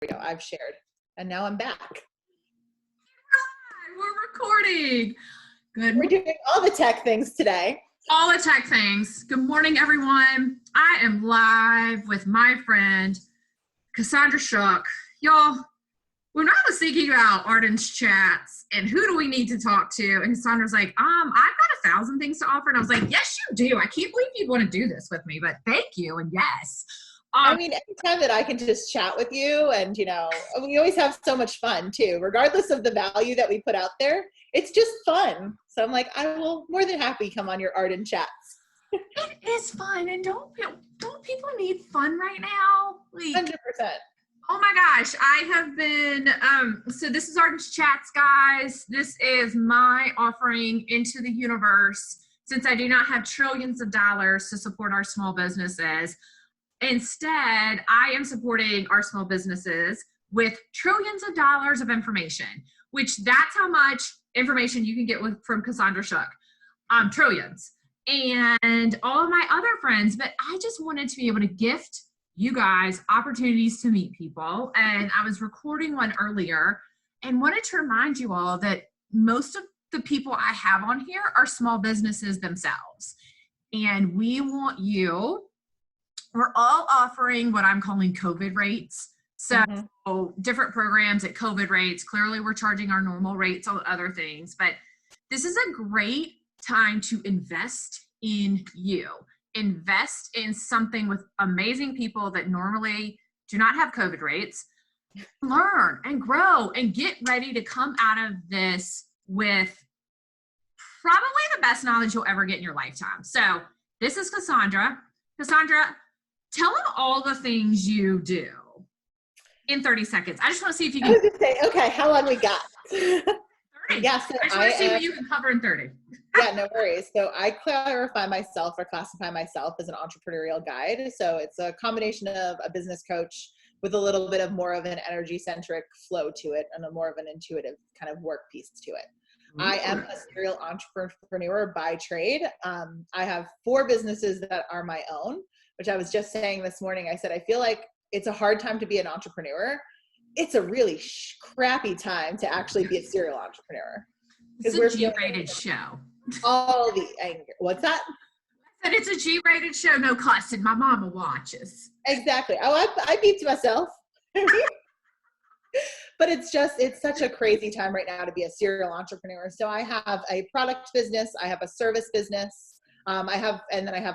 we go. I've shared. And now I'm back. We're recording. Good. We're doing all the tech things today. All the tech things. Good morning, everyone. I am live with my friend, Cassandra Shuck. Y'all, when I was thinking about Arden's chats and who do we need to talk to, and Cassandra's like, I've got 1,000 things to offer. And I was like, yes, you do. I can't believe you'd want to do this with me, but thank you. And yes. I mean, anytime that I can just chat with you and, you know, we always have so much fun too, regardless of the value that we put out there. It's just fun. So I'm like, I will more than happy come on your Arden chats. It is fun. And don't people need fun right now? Like, 100%. Oh my gosh, I have been, so this is Arden's Chats, guys. This is my offering into the universe since I do not have trillions of dollars to support our small businesses. Instead, I am supporting our small businesses with trillions of dollars of information, which that's how much information you can get from Cassandra Shuck, trillions. And all of my other friends, but I just wanted to be able to gift you guys opportunities to meet people. And I was recording one earlier and wanted to remind you all that most of the people I have on here are small businesses themselves. And we want you, we're all offering what I'm calling COVID rates. So different programs at COVID rates. Clearly we're charging our normal rates on other things, but this is a great time to invest in you. Invest in something with amazing people that normally do not have COVID rates. Learn and grow and get ready to come out of this with probably the best knowledge you'll ever get in your lifetime. So this is Cassandra. Cassandra, tell them all the things you do in 30 seconds. I just want to see if you can. I was going to say, okay, how long we got? 30. Yeah, so I just want to see what you can cover in 30. Yeah, no worries. So I clarify myself or classify myself as an entrepreneurial guide. So it's a combination of a business coach with a little bit of more of an energy-centric flow to it and a more of an intuitive kind of work piece to it. I am a serial entrepreneur by trade. I have 4 businesses that are my own, which I was just saying this morning. I said, I feel like it's a hard time to be an entrepreneur. It's a really crappy time to actually be a serial entrepreneur. It's a G-rated show. All the anger. What's that? I said it's a G-rated show, no cussing. My mama watches. Exactly. Oh, I beeped myself. But it's such a crazy time right now to be a serial entrepreneur. So I have a product business. I have a service business. I have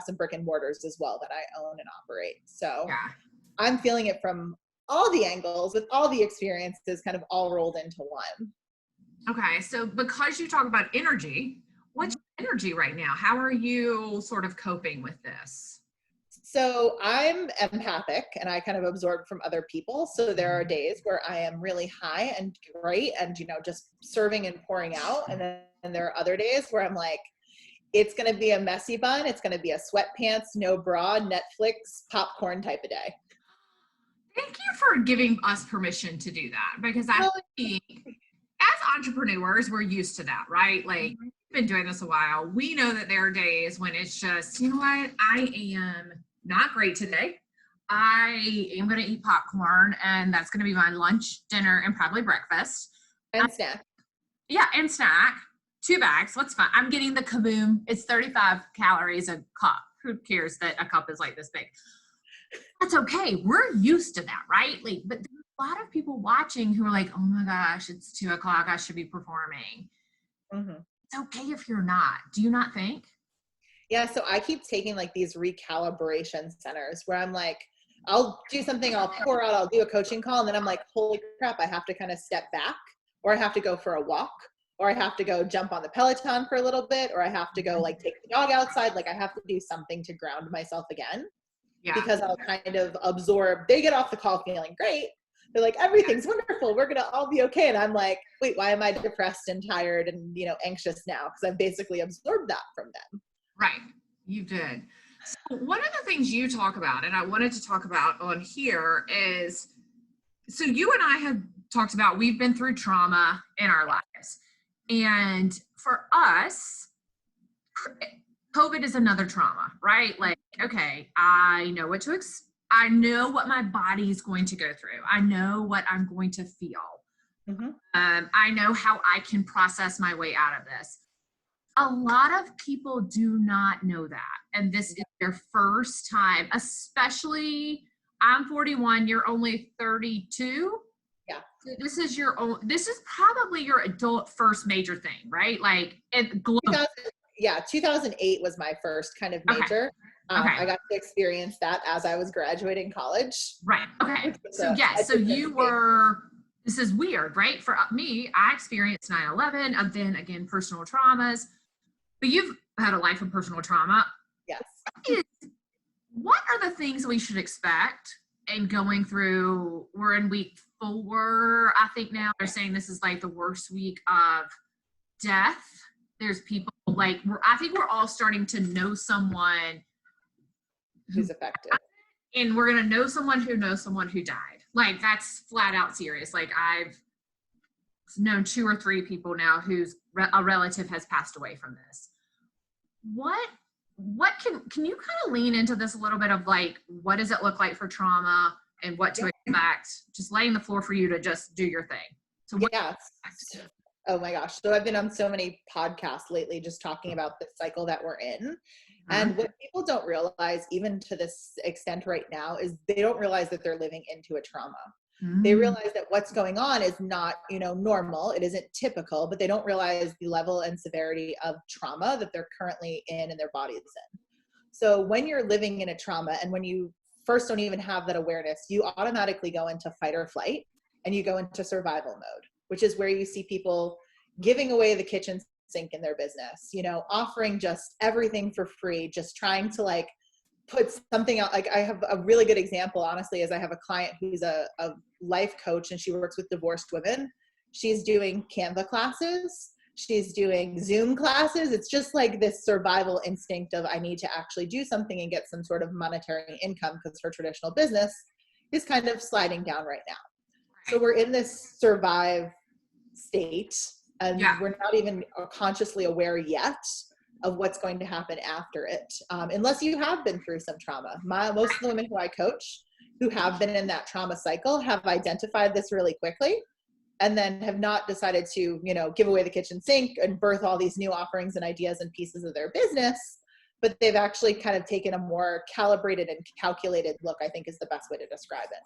some brick and mortars as well that I own and operate. So yeah. I'm feeling it from all the angles with all the experiences kind of all rolled into one. Okay. So because you talk about energy, what's your energy right now? How are you sort of coping with this? So I'm empathic and I kind of absorb from other people. So there are days where I am really high and great and, you know, just serving and pouring out. And then there are other days where I'm like, it's going to be a messy bun. It's going to be a sweatpants, no bra, Netflix, popcorn type of day. Thank you for giving us permission to do that, because I think as entrepreneurs, we're used to that, right? Like we've been doing this a while. We know that there are days when it's just, you know what? I am not great today. I am going to eat popcorn and that's going to be my lunch, dinner, and probably breakfast. And snack. Yeah. And snack. 2 bags. Let's fine. I'm getting the kaboom. It's 35 calories a cup. Who cares that a cup is like this big? That's okay. We're used to that, right? Like, but there's a lot of people watching who are like, oh my gosh, it's 2 o'clock. I should be performing. It's okay if you're not. Do you not think? Yeah. So I keep taking like these recalibration centers where I'm like, I'll do something, I'll pour out, I'll do a coaching call. And then I'm like, holy crap, I have to kind of step back, or I have to go for a walk, or I have to go jump on the Peloton for a little bit, or I have to go like take the dog outside. Like I have to do something to ground myself again. Yeah. Because I'll kind of absorb. They get off the call feeling great. They're like, everything's wonderful. We're going to all be okay. And I'm like, wait, why am I depressed and tired and, you know, anxious now? Because I've basically absorbed that from them. Right. You did. So one of the things you talk about, and I wanted to talk about on here is, so you and I have talked about, we've been through trauma in our lives. And for us, COVID is another trauma, right? Like, okay, I know what to expect. I know what my body is going to go through. I know what I'm going to feel. Mm-hmm. I know how I can process my way out of this. A lot of people do not know that. And this is their first time, especially I'm 41, you're only 32. Yeah. So this is probably your adult first major thing, right? Like global. 2008 was my first kind of major. Okay. I got to experience that as I was graduating college. Right. Okay. So yes, so this is weird, right? For me, I experienced 9/11, and then again, personal traumas, but you've had a life of personal trauma. Yes. What are the things we should expect in going through, we're in week 4, I think now, they're saying this is like the worst week of death. There's people like, I think we're all starting to know someone who's affected. And we're going to know someone who knows someone who died. Like, that's flat out serious. Like, I've known 2 or 3 people now whose a relative has passed away from this. What can you kind of lean into this a little bit of like, what does it look like for trauma and what to expect? Just laying the floor for you to just do your thing. So oh my gosh. So I've been on so many podcasts lately just talking about the cycle that we're in. And what people don't realize, even to this extent right now, is they don't realize that they're living into a trauma. They realize that what's going on is not, normal. It isn't typical, but they don't realize the level and severity of trauma that they're currently in and their bodies in. So when you're living in a trauma and when you first don't even have that awareness, you automatically go into fight or flight and you go into survival mode, which is where you see people giving away the kitchen sink in their business, offering just everything for free, just trying to like put something out. Like I have a really good example, honestly, is I have a client who's a life coach and she works with divorced women. She's doing Canva classes. She's doing Zoom classes. It's just like this survival instinct of I need to actually do something and get some sort of monetary income because her traditional business is kind of sliding down right now. So we're in this survive state. And we're not even consciously aware yet of what's going to happen after it, unless you have been through some trauma. Most of the women who I coach who have been in that trauma cycle have identified this really quickly and then have not decided to, give away the kitchen sink and birth all these new offerings and ideas and pieces of their business, but they've actually kind of taken a more calibrated and calculated look, I think is the best way to describe it.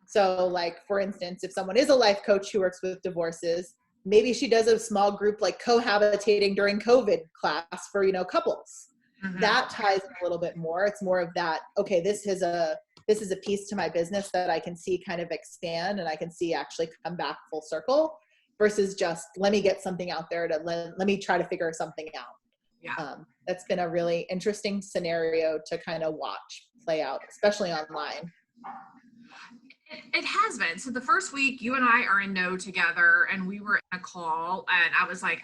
So like, for instance, if someone is a life coach who works with divorces, maybe she does a small group like cohabitating during COVID class for, couples. That ties in a little bit more. It's more of that, okay, this is a piece to my business that I can see kind of expand and I can see actually come back full circle versus just let me get something out there to let me try to figure something out. Yeah. That's been a really interesting scenario to kind of watch play out, especially online. It has been. So the first week you and I are in No together and we were in a call and I was like,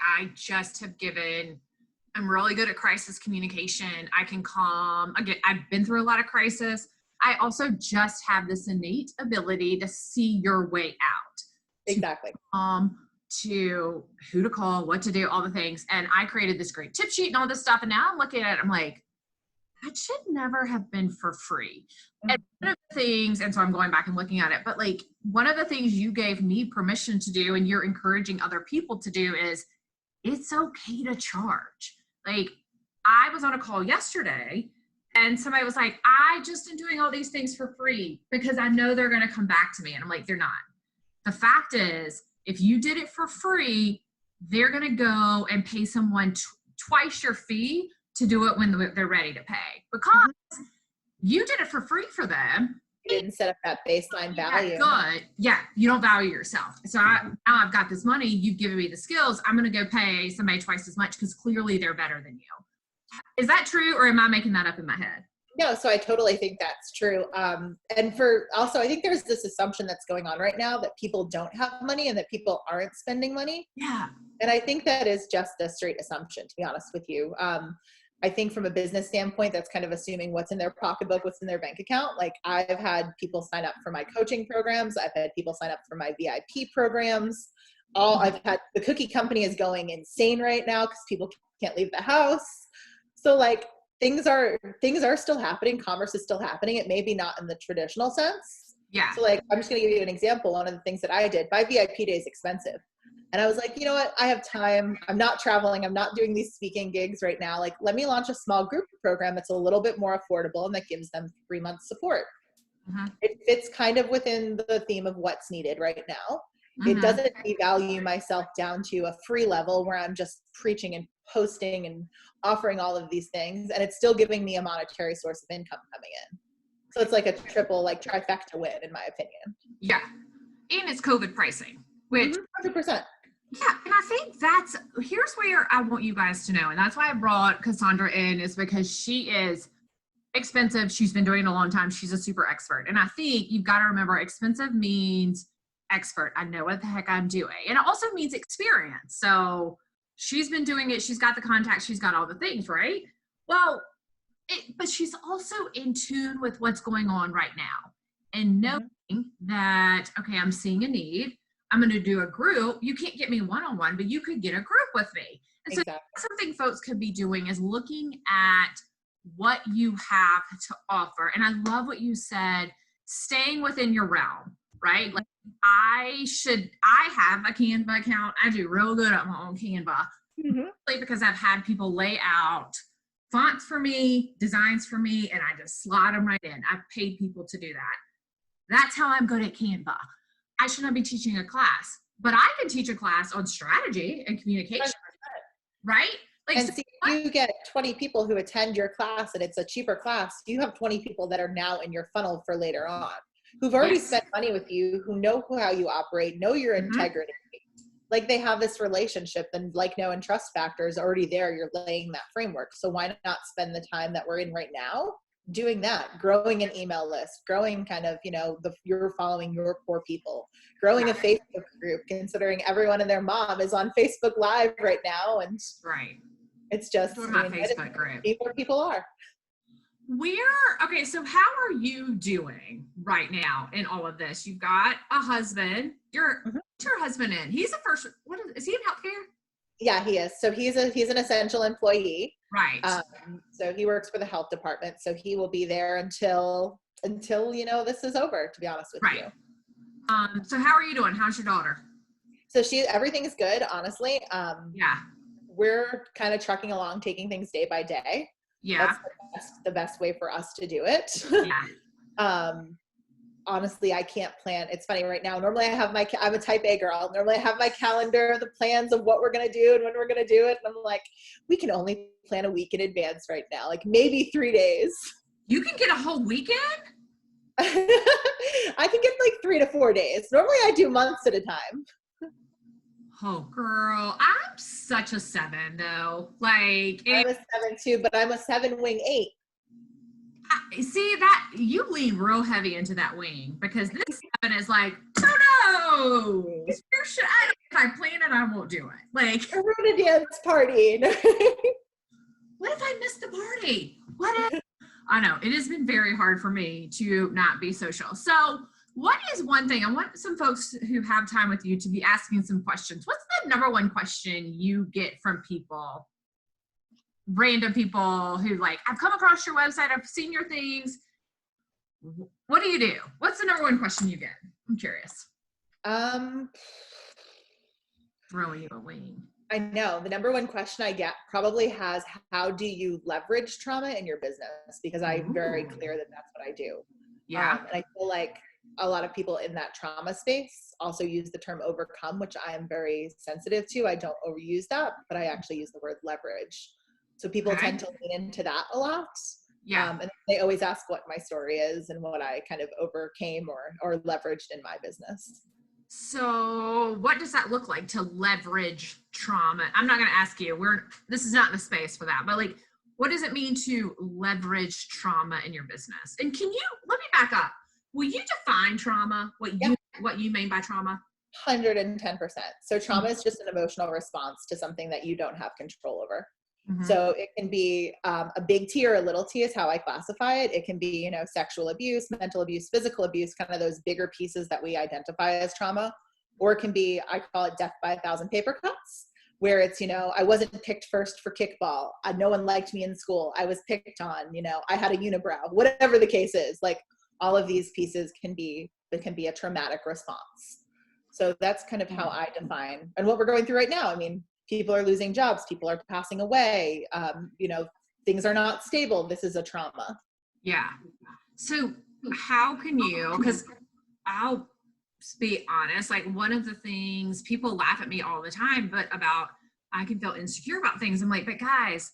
I'm really good at crisis communication. I can calm. Again, I've been through a lot of crisis. I also just have this innate ability to see your way out. Exactly. To who to call, what to do, all the things. And I created this great tip sheet and all this stuff. And now I'm looking at it, I'm like, that should never have been for free. And one of the things, and so I'm going back and looking at it, but like one of the things you gave me permission to do and you're encouraging other people to do is it's okay to charge. Like I was on a call yesterday and somebody was like, I just am doing all these things for free because I know they're going to come back to me. And I'm like, they're not. The fact is, if you did it for free, they're going to go and pay someone twice your fee to do it when they're ready to pay because you did it for free for them. You didn't set up that baseline value. Good. Yeah. You don't value yourself. So now I've got this money. You've given me the skills. I'm going to go pay somebody twice as much because clearly they're better than you. Is that true? Or am I making that up in my head? No. So I totally think that's true. And also, I think there's this assumption that's going on right now that people don't have money and that people aren't spending money. Yeah. And I think that is just a straight assumption, to be honest with you. I think from a business standpoint, that's kind of assuming what's in their pocketbook, what's in their bank account. Like I've had people sign up for my coaching programs. I've had people sign up for my VIP programs. The cookie company is going insane right now because people can't leave the house. So like things are still happening. Commerce is still happening. It may be not in the traditional sense. Yeah. So like, I'm just going to give you an example. One of the things that I did, my VIP day is expensive. And I was like, you know what? I have time. I'm not traveling. I'm not doing these speaking gigs right now. Like, let me launch a small group program that's a little bit more affordable and that gives them 3 months support. It fits kind of within the theme of what's needed right now. It doesn't devalue myself down to a free level where I'm just preaching and posting and offering all of these things. And it's still giving me a monetary source of income coming in. So it's like a triple, like trifecta win, in my opinion. Yeah. And it's COVID pricing, which 100%. Yeah, and I think here's where I want you guys to know, and that's why I brought Cassandra in, is because she is expensive. She's been doing it a long time. She's a super expert. And I think you've got to remember, expensive means expert. I know what the heck I'm doing. And it also means experience. So she's been doing it. She's got the contacts. She's got all the things, right? Well, but she's also in tune with what's going on right now. And knowing that, okay, I'm seeing a need. I'm going to do a group. You can't get me one-on-one, but you could get a group with me. And so something folks could be doing is looking at what you have to offer. And I love what you said, staying within your realm, right? Like I have a Canva account. I do real good at my own Canva because I've had people lay out fonts for me, designs for me, and I just slot them right in. I've paid people to do that. That's how I'm good at Canva. I should not be teaching a class, but I can teach a class on strategy and communication, 100%. Right? Like, and see, you get 20 people who attend your class and it's a cheaper class. You have 20 people that are now in your funnel for later on, who've already spent money with you, who know how you operate, know your integrity. Like they have this relationship, and like, know, and trust factor is already there. You're laying that framework. So why not spend the time that we're in right now doing that, growing an email list, growing kind of, you're following your core people, growing a Facebook group, considering everyone and their mom is on Facebook Live right now. And it's just, my Facebook group. Where people are. Okay, so how are you doing right now in all of this? You've got a husband. What's your husband in? He's is he in healthcare? Yeah, he is. So he's an essential employee. Right. So he works for the health department. So he will be there until this is over, to be honest with you. So how are you doing? How's your daughter? So everything is good, honestly. Yeah. We're kind of trucking along, taking things day by day. Yeah. That's the best way for us to do it. Yeah. Honestly, I can't plan. It's funny right now. Normally I'm a type A girl. Normally I have my calendar, the plans of what we're going to do and when we're going to do it. And I'm like, we can only plan a week in advance right now. Like maybe 3 days. You can get a whole weekend? I can get like 3 to 4 days. Normally I do months at a time. Oh girl, I'm such a 7 though. Like I'm a 7 too, but I'm a 7 wing 8. See that you lean real heavy into that wing, because this 7 is like, no, if I plan it, I won't do it. Like a ruin a dance party. What if I miss the party? I know it has been very hard for me to not be social. So what is one thing, I want some folks who have time with you to be asking some questions. What's the number one question you get from people, random people who like, I've come across your website, I've seen your things. What do you do? What's the number one question you get? I'm curious. Throwing you a wing. I know the number one question I get probably has, how do you leverage trauma in your business? Because I'm very clear that that's what I do. Yeah. And I feel like a lot of people in that trauma space also use the term overcome, which I am very sensitive to. I don't overuse that, but I actually use the word leverage. So people tend to lean into that a lot. Yeah. And they always ask what my story is and what I kind of overcame or leveraged in my business. So what does that look like to leverage trauma? I'm not going to ask you, this is not the space for that, but like, what does it mean to leverage trauma in your business? And let me back up. Will you define trauma? What you mean by trauma? 110%. So trauma is just an emotional response to something that you don't have control over. Mm-hmm. So it can be a big T or a little t is how I classify it. It can be, sexual abuse, mental abuse, physical abuse, kind of those bigger pieces that we identify as trauma. Or it can be, I call it death by 1,000 paper cuts, where it's, you know, I wasn't picked first for kickball. No one liked me in school. I was picked on, you know, I had a unibrow, whatever the case is. Like all of these pieces can be a traumatic response. So that's kind of how I define and what we're going through right now. I mean, people are losing jobs, people are passing away, you know, things are not stable. This is a trauma. Yeah. So how can you, because I'll be honest, like one of the things people laugh at me all the time, but about I can feel insecure about things. I'm like, but guys,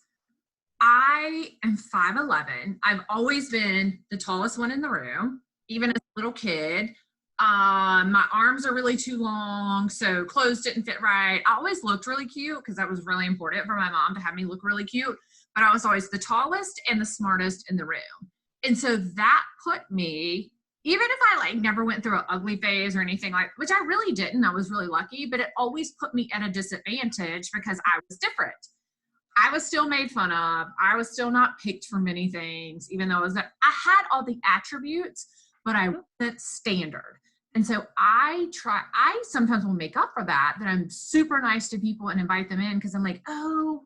I am 5'11". I've always been the tallest one in the room, even as a little kid. My arms are really too long, so clothes didn't fit right. I always looked really cute because that was really important for my mom to have me look really cute. But I was always the tallest and the smartest in the room. And so that put me, even if I like never went through an ugly phase or anything like, which I really didn't, I was really lucky, but it always put me at a disadvantage because I was different. I was still made fun of. I was still not picked for many things, even though I had all the attributes, but I wasn't standard. And so I sometimes will make up for that I'm super nice to people and invite them in because I'm like, oh,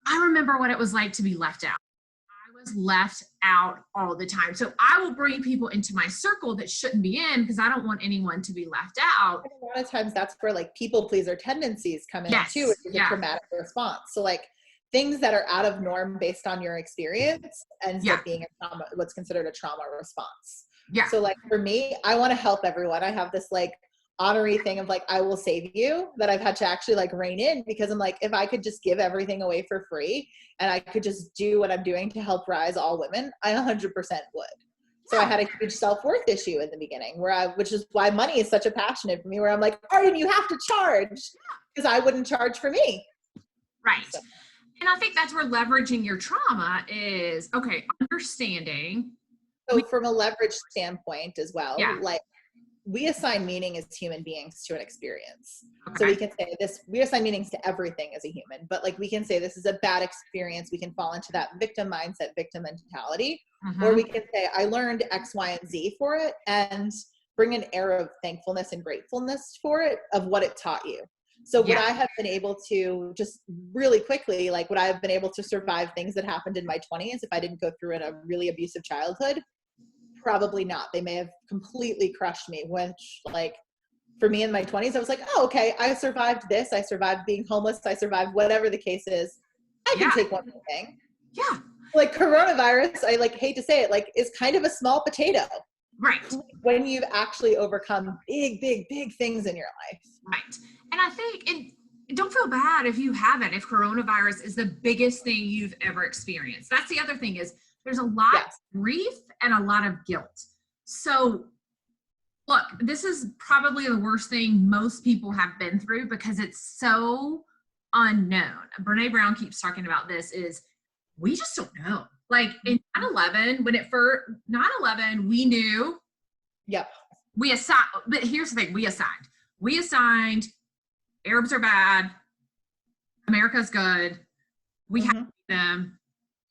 I remember what it was like to be left out. I was left out all the time. So I will bring people into my circle that shouldn't be in because I don't want anyone to be left out. And a lot of times that's where like people pleaser tendencies come in too, which is a traumatic response. So like things that are out of norm based on your experience ends up being a trauma, what's considered a trauma response. Yeah. So like for me, I want to help everyone. I have this like honorary thing of like, I will save you that I've had to actually like rein in because I'm like, if I could just give everything away for free and I could just do what I'm doing to help rise all women, I 100% would. So I had a huge self-worth issue in the beginning which is why money is such a passion for me, where I'm like, Arden, you have to charge because I wouldn't charge for me. Right. So. And I think that's where leveraging your trauma is, okay, understanding. So from a leverage standpoint as well, like we assign meaning as human beings to an experience. Okay. So we can say we assign meanings to everything as a human, but like we can say this is a bad experience. We can fall into that victim mindset, victim mentality, or we can say I learned X, Y, and Z for it and bring an air of thankfulness and gratefulness for it of what it taught you. So would I have been able to just really quickly, like would I have been able to survive things that happened in my 20s if I didn't go through a really abusive childhood? Probably not. They may have completely crushed me, which like for me in my 20s, I was like, oh, okay, I survived this. I survived being homeless. I survived whatever the case is. I can take one more thing. Yeah. Like coronavirus, I like hate to say it, like is kind of a small potato. Right. When you've actually overcome big, big, big things in your life. Right. And I think, and don't feel bad if you haven't, if coronavirus is the biggest thing you've ever experienced. That's the other thing is there's a lot of grief and a lot of guilt. So look, this is probably the worst thing most people have been through because it's so unknown. Brene Brown keeps talking about this is we just don't know. Like in 9/11, when it first 9/11, we knew. Yep. We assigned, but here's the thing: we assigned. Arabs are bad. America's good. We have them.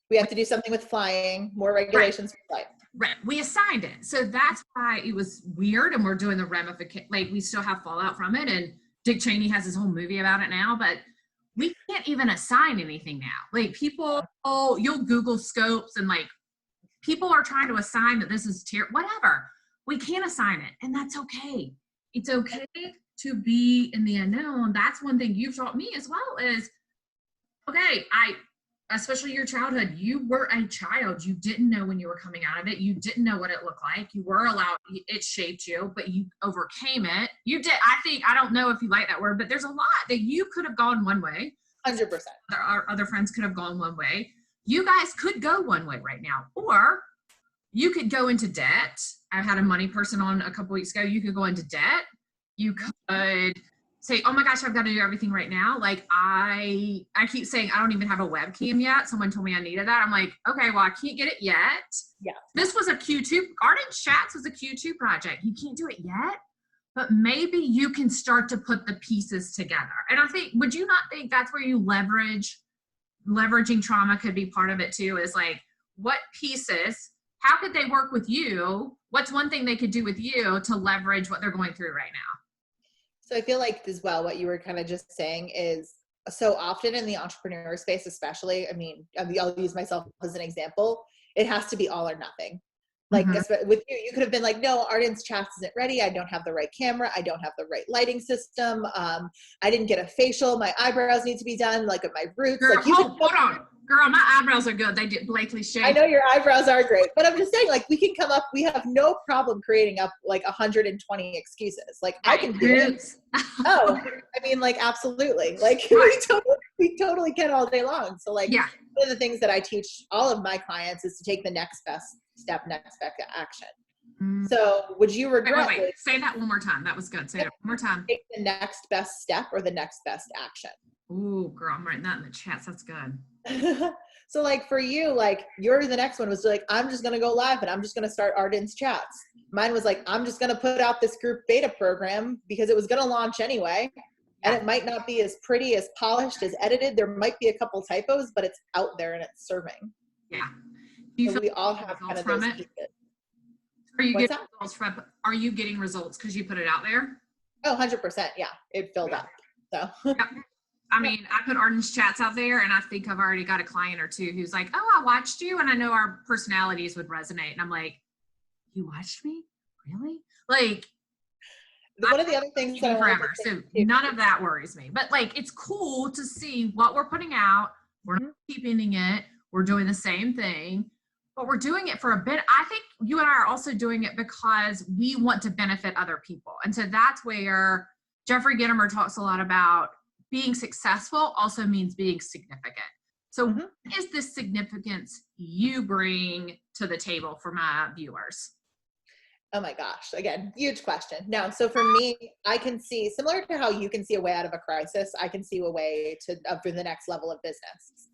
We have to do something with flying, more regulations for flight. Right. We assigned it. So that's why it was weird. And we're doing the ramification, like we still have fallout from it. And Dick Cheney has his whole movie about it now, but we can't even assign anything now. Like people, you'll Google scopes and like people are trying to assign that this is whatever. We can't assign it. And that's okay. It's okay to be in the unknown. That's one thing you've taught me as well is, okay, especially your childhood, you were a child. You didn't know when you were coming out of it. You didn't know what it looked like. You were allowed, it shaped you, but you overcame it. You did, I don't know if you like that word, but there's a lot that you could have gone one way. 100%. Our other friends could have gone one way. You guys could go one way right now, or you could go into debt. I had a money person on a couple weeks ago. You could go into debt. You could say, oh my gosh, I've got to do everything right now. Like I keep saying, I don't even have a webcam yet. Someone told me I needed that. I'm like, okay, well, I can't get it yet. Yeah. This was a Q2, Arden Chats was a Q2 project. You can't do it yet, but maybe you can start to put the pieces together. And I think, would you not think that's where you leveraging trauma could be part of it too, is like, what pieces, how could they work with you? What's one thing they could do with you to leverage what they're going through right now? So I feel like as well, what you were kind of just saying is so often in the entrepreneur space, especially, I mean, I'll use myself as an example. It has to be all or nothing. Like with you, you could have been like, no, Arden's chats isn't ready. I don't have the right camera. I don't have the right lighting system. I didn't get a facial. My eyebrows need to be done. Like at my roots. Girl, like you hold on. Girl, my eyebrows are good. They did Blakely shave. I know your eyebrows are great, but I'm just saying, like, we can come up, we have no problem creating up like 120 excuses. Like I can do it. Oh, I mean, like, absolutely. Like we totally can all day long. So like, yeah. One of the things that I teach all of my clients is to take the next best step, next best action. So would you regret? Wait. Say that one more time. That was good. Say it one more time. Take the next best step or the next best action. Ooh, girl, I'm writing that in the chats. That's good. So like for you, like you're the next one was like, I'm just going to go live and I'm just going to start Arden's chats. Mine was like, I'm just going to put out this group beta program because it was going to launch anyway. And it might not be as pretty, as polished, as edited. There might be a couple typos, but it's out there and it's serving. Yeah. So we all have kind of those pieces. Are you getting results from? Are you getting results because you put it out there? Oh, 100%. Yeah, it filled up. So. Yep. I mean, I put Arden's chats out there, and I think I've already got a client or two who's like, "Oh, I watched you, and I know our personalities would resonate." And I'm like, "You watched me? Really?" Like, one of the other things that forever. So none of that worries me. But like, it's cool to see what we're putting out. We're not keeping it. We're doing the same thing. But we're doing it for a bit. I think you and I are also doing it because we want to benefit other people. And so that's where Jeffrey Gitomer talks a lot about being successful also means being significant. So what is this significance you bring to the table for my viewers? Oh my gosh. Again, huge question. Now, so for me, I can see, similar to how you can see a way out of a crisis, I can see a way to up to the next level of business.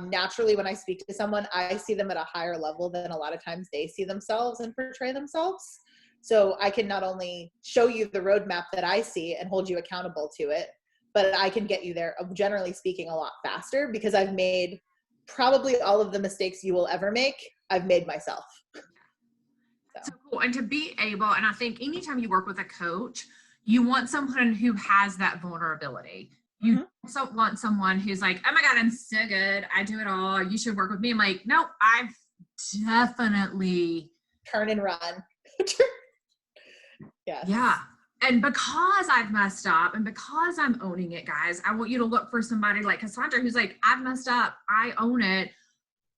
Naturally, when I speak to someone, I see them at a higher level than a lot of times they see themselves and portray themselves. So I can not only show you the roadmap that I see and hold you accountable to it, but I can get you there, generally speaking, a lot faster because I've made probably all of the mistakes you will ever make. I've made myself. So cool. And to be able, and I think anytime you work with a coach, you want someone who has that vulnerability. You also want someone who's like, oh my God, I'm so good. I do it all. You should work with me. I'm like, no, I've definitely turn and run. Yes. Yeah. And because I've messed up and because I'm owning it, guys, I want you to look for somebody like Cassandra who's like, I've messed up. I own it.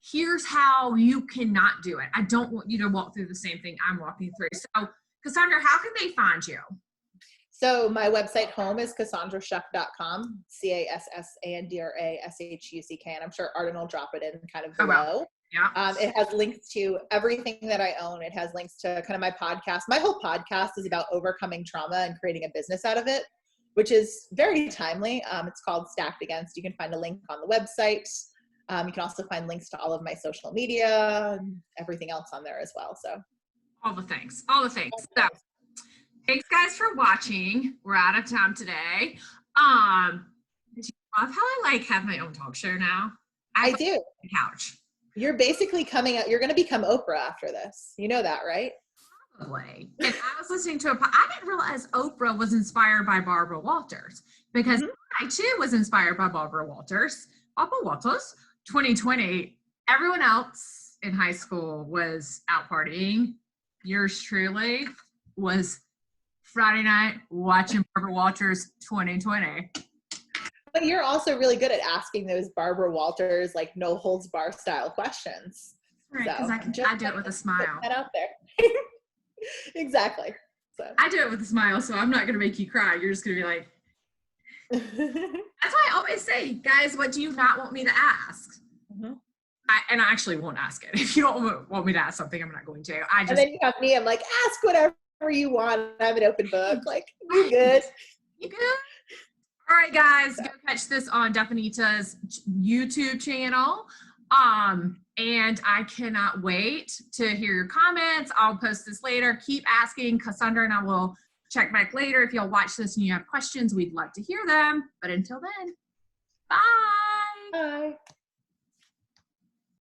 Here's how you cannot do it. I don't want you to walk through the same thing I'm walking through. So Cassandra, how can they find you? So my website home is CassandraShuck.com, CASSANDRASHUCK, and I'm sure Arden will drop it in kind of below. Oh, well. Yeah. It has links to everything that I own. It has links to kind of my podcast. My whole podcast is about overcoming trauma and creating a business out of it, which is very timely. It's called Stacked Against. You can find a link on the website. You can also find links to all of my social media and everything else on there as well. So all the things. So thanks guys for watching. We're out of time today. Do you love how I have my own talk show now? I do. Couch. You're basically coming out. You're going to become Oprah after this. You know that, right? Probably. And I was listening to I didn't realize Oprah was inspired by Barbara Walters because I too was inspired by Barbara Walters. 2020, everyone else in high school was out partying. Yours truly was Friday night watching Barbara Walters 2020. But you're also really good at asking those Barbara Walters, no holds bar style questions. Right, because I do it with a smile. Put that out there. Exactly. So I do it with a smile, so I'm not going to make you cry. You're just going to be like, that's why I always say, guys, what do you not want me to ask? And I actually won't ask it. If you don't want me to ask something, I'm not going to. And then you have me, I'm like, ask whatever you want. I'm an open book. You good? You good? All right, guys, go catch this on Definita's YouTube channel. And I cannot wait to hear your comments. I'll post this later. Keep asking Cassandra and I will check back later. If y'all watch this and you have questions, we'd love to hear them. But until then, bye. Bye.